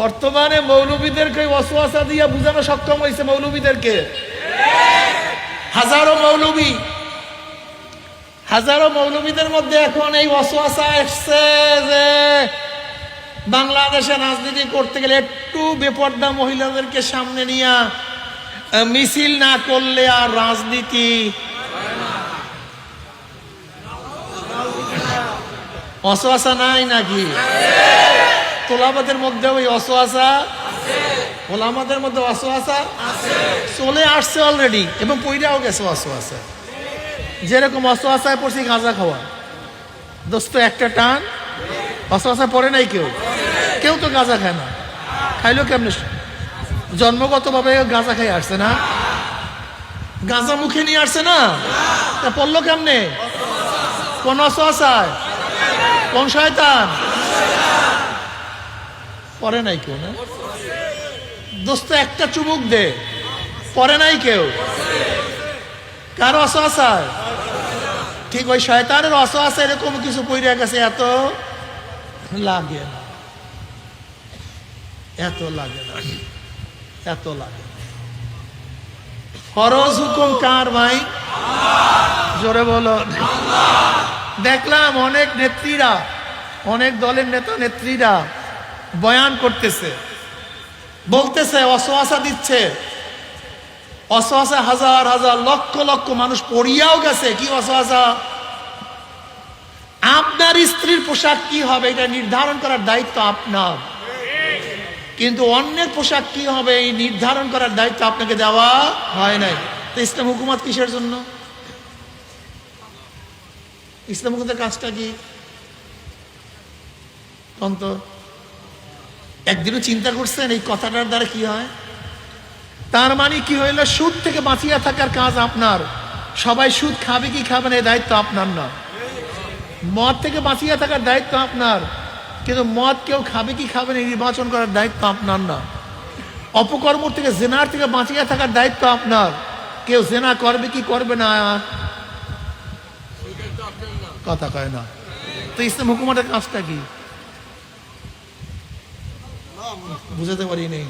বর্তমানে মৌলবীদেরকে ওয়াসওয়াসা দিয়ে বুঝানো সক্ষম হয়েছে মৌলবীদেরকে। হাজারো মৌলবীদের মধ্যে এখন এই ওয়াসওয়াসা এসছে যে বাংলাদেশে রাজনীতি করতে গেলে একটু বেপর্দা মহিলাদেরকে সামনে নিয়ে মিছিল না করলে আর রাজনীতি ওয়াসওয়াসা নাই নাকি? তোলাবাদের মধ্যে ওই ওয়াসওয়াসা, ওলামাদের মধ্যে ওয়াসওয়াসা চলে আসছে অলরেডি এবং পইরাও গেছে ওয়াসওয়াসা। যেরকম ওয়াসওয়াসায় পড়ছি গাঁজা খাওয়া, দোস্ত একটা টান ওয়াসওয়াসা পড়ে নাই কেউ তো গাঁজা খায় না, খাইলো কেমনে? জন্মগতভাবে গাঁজা খাই আসছে না, গাঁজা মুখে নিয়ে আসছে না, তা পড়লো কেমনে? কোন ওয়াসওয়াসায়? কোন শয়তান? পড়ে নাই কেউ না? দোস্ত একটা চুমুক দে, পড়ে নাই কেউ? কার ওয়াসওয়াসায়? ঠিক ওই শয়তানের ওয়াসওয়াসা এরকম কিছু পইরা গেছে, এত লাগে না, এত লাগে না, এত লাগে না। ফরজ হুকুম কার ভাই? জোরে বলো। দেখলাম অনেক নেত্রীরা, অনেক দলের নেতা নেত্রীরা বয়ান করতেছে, বলতেছে ওয়াসওয়াসা দিচ্ছে, ওয়াসওয়াসা হাজার হাজার লক্ষ লক্ষ মানুষ পড়িয়াও গেছে। কি ওয়াসওয়াসা? আপনার স্ত্রীর পোশাক কি হবে এটা নির্ধারণ করার দায়িত্ব আপনার, কিন্তু অন্যের পোশাক কি হবে এই নির্ধারণ করার দায়িত্ব আপনাকে দেওয়া হয় নাই। তো ইসলাম হুকুমত কিসের জন্য? ইসলাম হুকুমতের কাজটা কি? অন্ত একদিনও চিন্তা করছেন এই কথাটার দ্বারা কি হয়? তার মানে কি হইল? সুদ থেকে বাঁচিয়ে থাকার কাজ আপনার। সবাই সুদ খাবে কি খাবে না এই দায়িত্ব আপনার না। মদ থেকে বাঁচিয়ে থাকার দায়িত্ব আপনার, কিন্তু মদ কেউ খাবে কি খাবে না নির্বাচন করার দায়িত্ব আপনার না। অপকর্ম থেকে, জেনার থেকে বাঁচিয়ে থাকার দায়িত্ব আপনার, কেউ জেনা করবে কি করবে না কথা কয় না। তো ইসলাম হুকুমতের কাজটা কি বুঝাতে পারি নেই।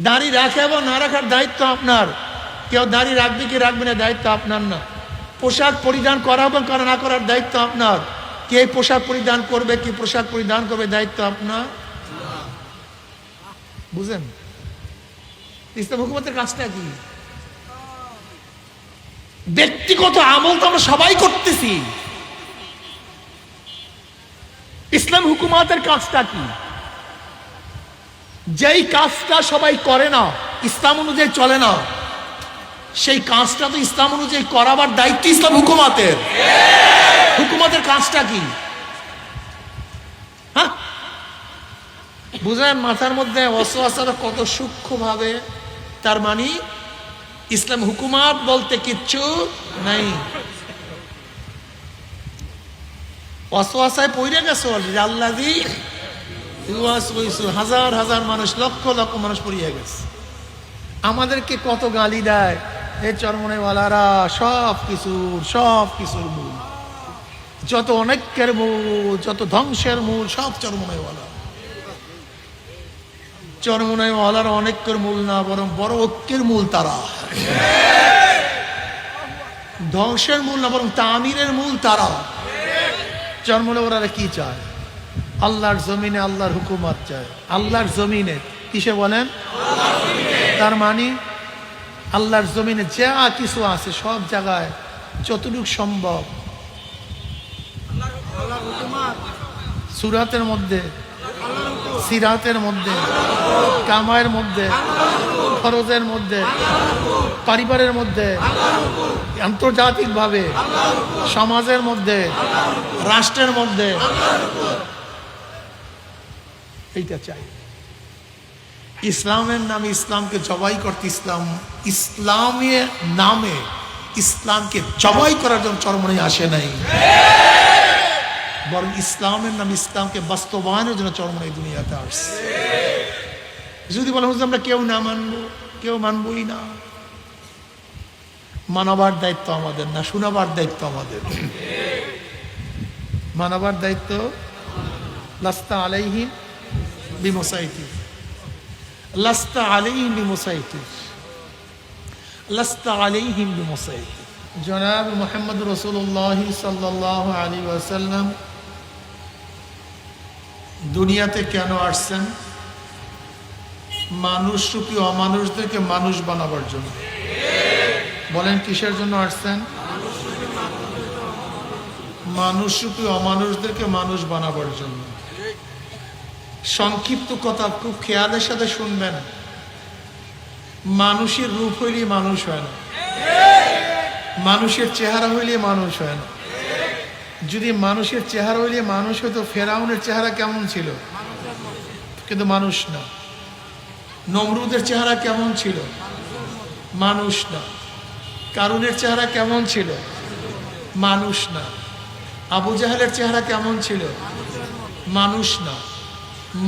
দাড়ি রাখে এবং না রাখার দায়িত্ব আপনার, কেউ দাড়ি রাখবে কি রাখবে না দায়িত্ব আপনার না। পোশাক পরিধান করা এবং করা না করার দায়িত্ব আপনার, কে পোশাক পরিধান করবে কি পোশাক পরিধান করবে দায়িত্ব আপনার। বুঝেন ইসলাম হুকুমতের কাজটা কি? ব্যক্তিগত আমল তো আমরা সবাই করতেছি, ইসলাম হুকুমতের কাজটা কি? যেই কাজটা সবাই করে না, ইসলাম অনুযায়ী চলে না, সেই কাজটা তো ইসলাম অনুযায়ী করাবার দায়িত্ব ইসলাম হুকুমতের। হুকুমতের কাজটা কি? হ্যাঁ বুঝেন মাথার মধ্যে ওয়াসওয়াসাটা কত সূক্ষ্মভাবে। তার মানে ইসলাম হুকুমত বলতে কিচ্ছু নাই। ওয়াসওয়াসায় পড়ে গেছে অলরেডি। আল্লাযী ইউওয়াসওয়িসু, হাজার হাজার মানুষ, লক্ষ লক্ষ মানুষ পড়িয়ে গেছে। আমাদেরকে কত গালি দেয় এই চরমনাইওয়ালারা, সব কিছুর মূল, যত অনৈক্যের মূল, যত ধ্বংসের মূল সব চরমনাইওয়ালা। চরমনাইওয়ালারা অনৈক্যের মূল না, বরং বড় ঐক্যের মূল তারা। ধ্বংসের মূল না, বরং তামিরের মূল তারা। চরমনাইওয়ালারা কি চায়? আল্লাহর জমিনে আল্লাহর হুকুমত চায়। আল্লাহর জমিনে কিসে বলেন? তার মানে আল্লাহর জমিনে যা কিছু আছে সব জায়গায় যতটুকু সম্ভব সুরাতের মধ্যে, সিরাতের মধ্যে, কামায়ের মধ্যে, ফরজের মধ্যে, পরিবারের মধ্যে, আন্তর্জাতিকভাবে, সমাজের মধ্যে, রাষ্ট্রের মধ্যে, এইটা চাই। ইসলামের নামে ইসলামকে জবাই করতে, ইসলামের নামে ইসলামকে জবাই করার জন্য চরমনাই আসে নাই, বরং ইসলামের নামে ইসলামকে বাস্তবায়নের জন্য চরমনাই দুনিয়াতে আসছে। যদি বলা হচ্ছে আমরা কেউ না মানবো, কেউ মানবই না, মানবার দায়িত্ব আমাদের না, শোনাবার দায়িত্ব আমাদের। মানবার দায়িত্ব লাস্তা আলাইহিম বিমুসাইতির, লাস্তা আলাইহিম বিমুসাইতির, লাস্তা আলাইহিম বিমুসাইতির। জনাব মুহাম্মদ রাসূলুল্লাহ সাল্লাল্লাহু আলাইহি ওয়াসাল্লাম দুনিয়াতে কেন আসছেন? মানুষরূপী অমানুষদেরকে মানুষ বানাবার জন্য। বলেন কিসের জন্য আসছেন? মানুষরূপী অমানুষদেরকে মানুষ বানাবার জন্য। সংক্ষিপ্ত কথা খুব খেয়ালের সাথে শুনবেন। মানুষের রূপ হইলে মানুষ হয় না, মানুষের চেহারা হইলে মানুষ হয় না। যদি মানুষের চেহারা হইলে মানুষ হইতো, ফেরাউনের চেহারা কেমন ছিল? কিন্তু মানুষ না। নমরুদের চেহারা কেমন ছিল? মানুষ না। কারুনের চেহারা কেমন ছিল? মানুষ না। আবু জাহেলের চেহারা কেমন ছিল? মানুষ না।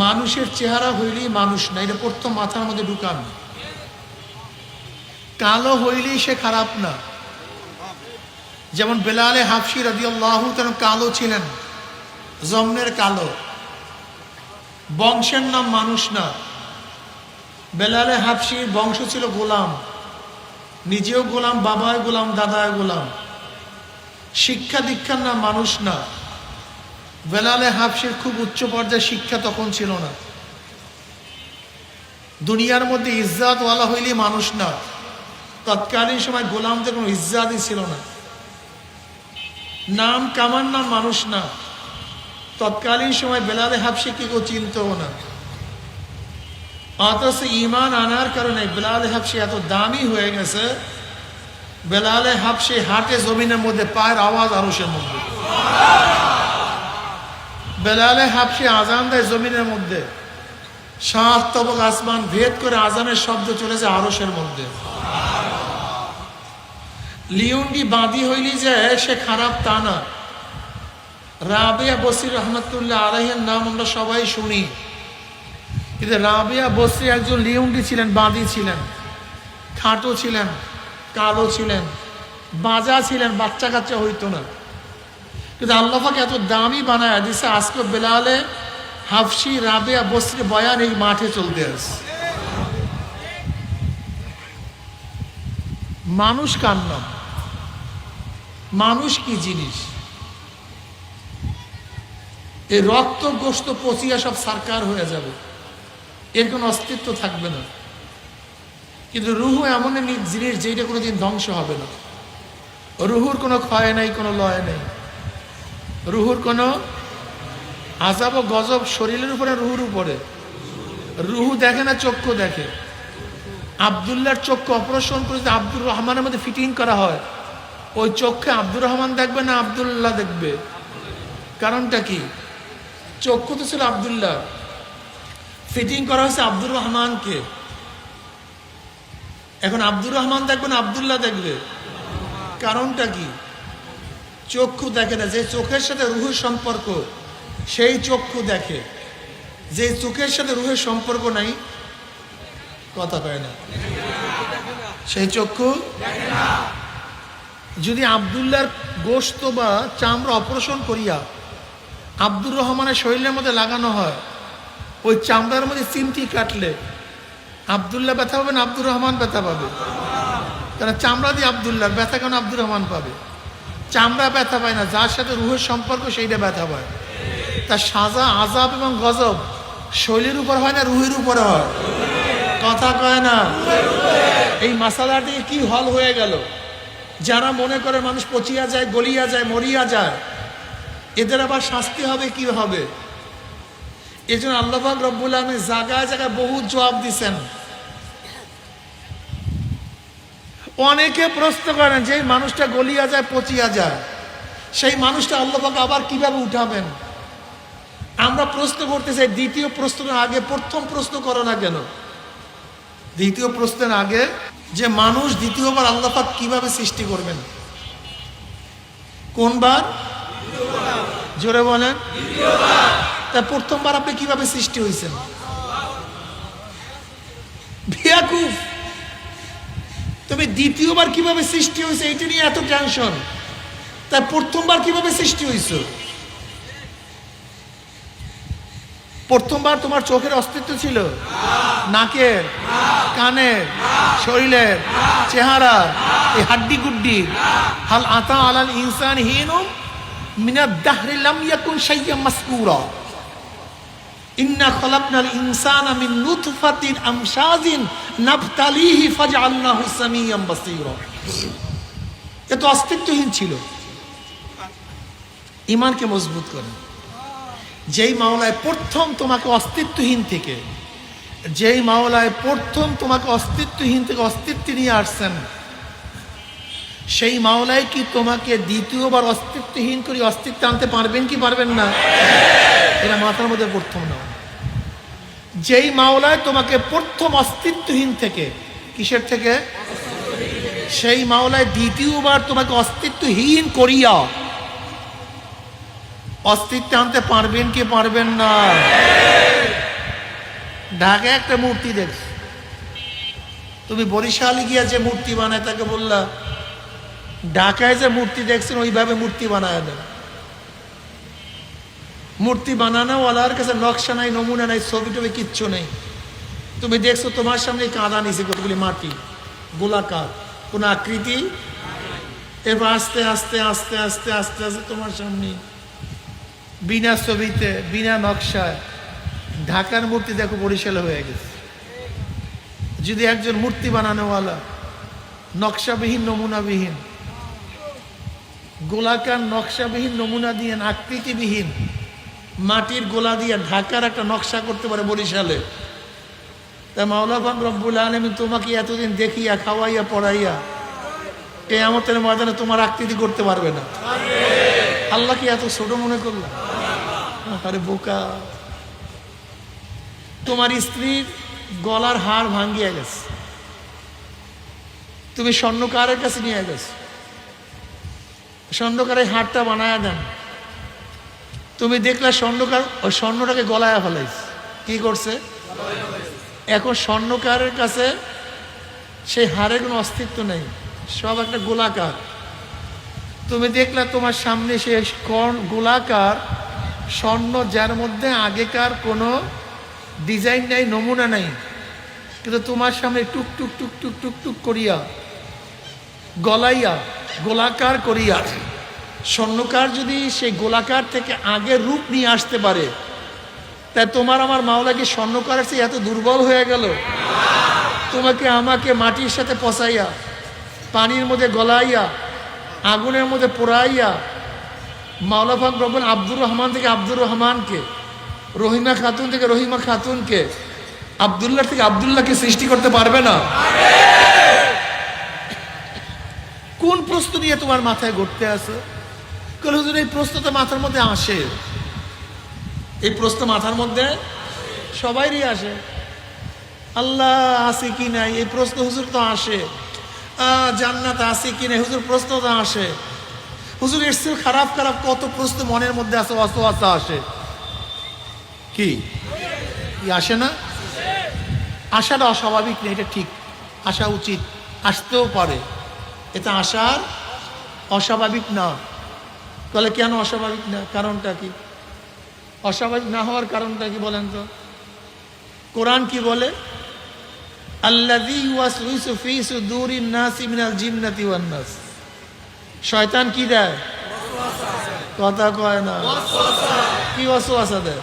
মানুষের চেহারা হইলেই মানুষ না, এটা প্রথম মাথার মধ্যে ঢুকান। কালো হইলেই সে খারাপ না। যেমন বেলালে হাবশী রাদিয়াল্লাহু তাআলা কালো ছিলেন, জন্মের কালো, বংশের নাম মানুষ না। বেলালে হাবশীর বংশ ছিল গোলাম, নিজেও গোলাম, বাবায় গোলাম, দাদায় গোলাম। শিক্ষা দীক্ষার নাম মানুষ না। বেলালে হাবশীর খুব উচ্চ পর্যায়ে শিক্ষা তখন ছিল না। দুনিয়ার মধ্যে ইজ্জাতওয়ালা হইলে মানুষ না। তৎকালীন সময় গোলামদের কোনো ইজ্জাতই ছিল না। নাম কামার নাম মানুষ না। তৎকালীন সময় বেলালে হাবশীকে কেউ চিনতও না। অথচ ঈমান আনার কারণে বেলালে হাবশী এত দামি হয়ে গেছে। বেলালে হাবশী হাটে জমিনের মধ্যে, পায়ের আওয়াজ আরশের মধ্যে। বেলালে হাবশী আজান দেয় জমিনের মধ্যে, 7 তবক আসমান ভেদ করে আজানের শব্দ চলেছে আরশের মধ্যে। লিওন্ডি বাঁধি হইলি যে সে খারাপ তা না। রাবেয়া বসরি রহমাতুল্লাহ আলাইহির নাম আমরা সবাই শুনি, কিন্তু রাবেয়া বসরি একজন লিওন্ডি ছিলেন, বাঁধি ছিলেন, খাটো ছিলেন, কালো ছিলেন, বাজা ছিলেন, বাচ্চা কাচ্চা হইতো না। কিন্তু আল্লাহ পাক এত দামি বানায় দিছে, আজকে বেলালে হাবশী রাবেয়া বসরি বয়ান এই মাঠে চলতে আছে। মানুষ কার নাম? মানুষ কি জিনিস? এই রক্ত গোস্ত পচিয়া সব সারকার হয়ে যাবে, এর কোনো অস্তিত্ব থাকবে না। কিন্তু রুহু এমন জিনিস যেটা কোনোদিন ধ্বংস হবে না। রুহুর কোনো ক্ষয় নাই, কোনো লয় নেই। রুহুর কোনো আযাব ও গজব শরীরের উপরে, রুহুর উপরে। রুহু দেখে না, চক্ষু দেখে। আব্দুল্লাহর চক্ষু অপারেশন করে আব্দুর রহমানের মধ্যে ফিটিং করা হয়, ওই চক্ষে আব্দুর রহমান দেখবে না আব্দুল্লাহ দেখবে? কারণটা কি? চক্ষু তো ছিল আব্দুল্লাহ, ফিটিং করা হয়েছে আব্দুর রহমানকে। এখন আব্দুর রহমান দেখবে না আব্দুল্লাহ দেখবে? কারণটা কি? চক্ষু দেখে না। যে চোখের সাথে রুহের সম্পর্ক সেই চক্ষু দেখে, যে চোখের সাথে রুহের সম্পর্ক নাই, কথা কয় না, সেই চক্ষু দেখে না। যদি আব্দুল্লাহর গোশত বা চামড়া অপারেশন করিয়া আব্দুর রহমানের শরীরের মধ্যে লাগানো হয়, ওই চামড়ার মধ্যে চিমটি কাটলে আব্দুল্লাহ ব্যথা পাবে না আব্দুর রহমান ব্যথা পাবে? কারণ চামড়া দিয়ে আব্দুল্লাহ ব্যথা, কেন আব্দুর রহমান পাবে? চামড়া ব্যথা পায় না, যার সাথে রুহের সম্পর্ক সেইটা ব্যথা পায়। তার সাজা, আযাব এবং গজব শরীরের উপর হয় না রুহের উপরে হয়? কথা কয় না। এই মাসালাটি কি হল হয়ে গেল? যারা মনে করে মানুষ পচিয়া যায়, গলিয়া যায়, মরিয়া যায়, এদের আবার শাস্তি হবে কি হবে? এই জন্য আল্লাহ পাক রব্বুল আলামিন জায়গায় জায়গায় বহু জবাব দিচ্ছেন। অনেকে প্রশ্ন করেন যে মানুষটা গলিয়া যায়, পচিয়া যায়, সেই মানুষটা আল্লাহ পাক আবার কিভাবে উঠাবেন? আমরা প্রশ্ন করতে চাই, দ্বিতীয় প্রশ্নের আগে প্রথম প্রশ্ন করো না কেন? দ্বিতীয় প্রশ্নের আগে যে মানুষ দ্বিতীয়বার আল্লাহ পাক কিভাবে সৃষ্টি করবেন? কোনবার? জোরে বলেন। তা প্রথমবার আপনি কিভাবে সৃষ্টি হয়েছেন? বেয়াকুফ, তুমি দ্বিতীয়বার কিভাবে সৃষ্টি হয়েছে এইটা নিয়ে এত টেনশন, তাই প্রথমবার কিভাবে সৃষ্টি হয়েছে? প্রথমবার তোমার চোখের অস্তিত্ব ছিল, নাকের, কানের, শরীরের, চেহারার, এই হাড্ডি গুড্ডি। হাল আতা আলাল ইনসান হিনুম মিনাদ দাহরি লাম ইয়াকুন শাইয়্যাম মাসকুরা ইন্না খলাকনাল ইনসানা মিন নুতফাতিন আমশাজিন নাবতালিহি ফাজআলনাহু সামিয়াম বাসীরা। এত অস্তিত্বহীন ছিল। ঈমানকে মজবুত করে, যেই মাওলায় প্রথম তোমাকে অস্তিত্বহীন থেকে, যেই মাওলায় প্রথম তোমাকে অস্তিত্বহীন থেকে অস্তিত্ব নিয়ে আসছেন, সেই মাওলাই কি তোমাকে দ্বিতীয়বার অস্তিত্বহীন করে অস্তিত্ব আনতে পারবেন কি পারবেন না? এটা মাথার মধ্যে প্রথম না। যেই মাওলায় তোমাকে প্রথম অস্তিত্বহীন থেকে, কিসের থেকে? সেই মাওলায় দ্বিতীয়বার তোমাকে অস্তিত্বহীন করিয়া অস্তিত্ব আনতে পারবেন কি পারবেন না? ঢাকায় একটা মূর্তি দেখছ, তুমি বরিশালে গিয়া যে মূর্তি বানায় তাকে বললা ঢাকায় যে মূর্তি দেখছেন ওইভাবে মূর্তি বানায় দেন। মূর্তি বানানোওয়ালার কাছে নকশা নাই, নমুনা নাই, ছবি টবি কিচ্ছু নেই। তুমি দেখছো তোমার সামনে কাঁদা নিচে কতগুলি মাটি, গোলাকার, কোন আকৃতি। এবার আস্তে আস্তে আস্তে আস্তে আস্তে আস্তে তোমার সামনে বিনা ছবিতে, বিনা নকশায় ঢাকার মূর্তি দেখো বরিশালে হয়ে গেছে। যদি একজন মূর্তি বানানোওয়ালা নকশাবিহীন, নমুনাবিহীন, গোলাকার নকশাবিহীন, নমুনা দিয়ে আকৃতিবিহীন মাটির গোলা দিয়ে ঢাকার একটা নকশা করতে পারে বরিশালে, তা মাওলা পাক রব্বুল আলামিন তোমাকে এতদিন দেখিয়া, খাওয়াইয়া, পড়াইয়া কিয়ামতের ময়দানে তোমার আকৃতি করতে পারবে না? আল্লাহ কি এত ছোট মনে করলাম? আরে বোকা, তোমার স্ত্রীর গলার হাড় ভাঙ্গিয়া গেছে, তুমি স্বর্ণকারের কাছে নিয়ে গেছো, স্বর্ণকারের হাড়টা বানায়া দেন। তুমি দেখলে স্বর্ণকার ওই স্বর্ণটাকে গলায় ফেলাইছে। কি করছে? এখন স্বর্ণকারের কাছে সেই হাড়ের কোনো অস্তিত্ব নেই, সব একটা গোলাকার। তুমি দেখলে তোমার সামনে সে গোলাকার স্বর্ণ, যার মধ্যে আগেকার কোনো ডিজাইন নেই, নমুনা নেই, কিন্তু তোমার সামনে টুক টুক টুক টুক টুক টুক করিয়া গলাইয়া গোলাকার করিয়া। স্বর্ণকার যদি সেই গোলাকার থেকে আগের রূপ নিয়ে আসতে পারে, তাই তোমার আমার মাওলা কি স্বর্ণকারের চেয়ে এত দুর্বল হয়ে গেল? তোমাকে আমাকে মাটির সাথে পচাইয়া, পানির মধ্যে গলাইয়া, আগুনের মধ্যে পোড়াইয়া, মাওলা পাক রব্বুল আব্দুর রহমান থেকে আব্দুর রহমানকে, রহিমা খাতুন থেকে রহিমা খাতুনকে, আব্দুল্লাহ থেকে আব্দুল্লাহকে সৃষ্টি করতে পারবে না? কোন প্রশ্ন নিয়ে তোমার মাথায় ঘুরতে আসে? হুজুর এই প্রশ্ন তো মাথার মধ্যে আসে, এই প্রশ্ন মাথার মধ্যে সবাইরই আসে। আল্লাহ আছে কি নাই এই প্রশ্ন হুজুর তো আসে। জান্নাত আছে কি নাই হুজুর প্রশ্ন তো আসে। হুজুর এর চেয়ে খারাপ খারাপ কত প্রশ্ন মনের মধ্যে আছে, অসওয়াসা আসে। কি আসে না? আসাটা অস্বাভাবিক নেই, এটা ঠিক, আসা উচিত, আসতেও পারে, এটা আসার অস্বাভাবিক না। তাহলে কেন অস্বাভাবিক না? কারণটা কি? অস্বাভাবিক না হওয়ার কারণটা কি বলেন তো? কোরআন কি বলে? আল্লাযী ইউওয়াসউইসু ফী সুদুরিন নাসি মিনাল জিন্নাতি ওয়ান নাস। শয়তান কি দেয়? কথা কয় না। কি ওয়াসওয়াসা দেয়?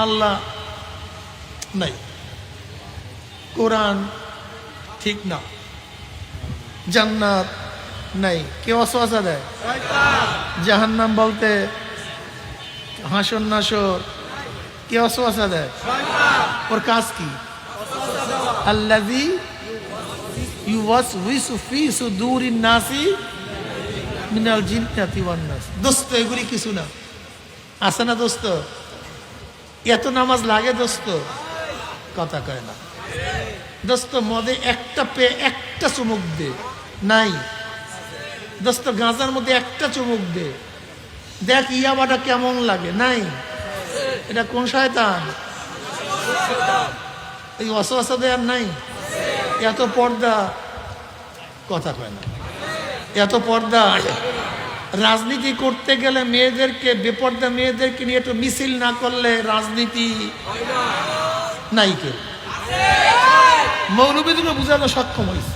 আল্লাহ নাই, কোরআন ঠিক না, জান্নাত নাই, কে ওয়াসওয়াসা দেয়? জাহান্নাম বলতে হাসর নাসর, কে ওয়াসওয়াসা দেয়? ওর কাজ কি? আল্লাযী ইউওয়াসউইসু ফী সুদুরিন নাসি মিনাল জিন্নাতি ওয়ান নাস। দোস্ত এগুলি কিছু না, আছে না দোস্ত? এত নামাজ লাগে দোস্ত? কথা কয় না দোস্ত। মদে একটা একটা চুমুক দে, নাই দোস্ত। গাঁজার মধ্যে একটা চুমুক দে, দেখ ইয়াবাটা কেমন লাগে, নাই। এটা কোন শয়তান? এই ওয়াসওয়াসা দেয়ার নাই? এত পর্দা, কথা কয় না, এত পর্দা। রাজনীতি করতে গেলে মেয়েদেরকে, বেপর্দা মেয়েদেরকে নিয়ে একটু মিছিল না করলে রাজনীতি নাই। কেউ মৌলবীদেরকে বুঝানো সক্ষম হয়েছে।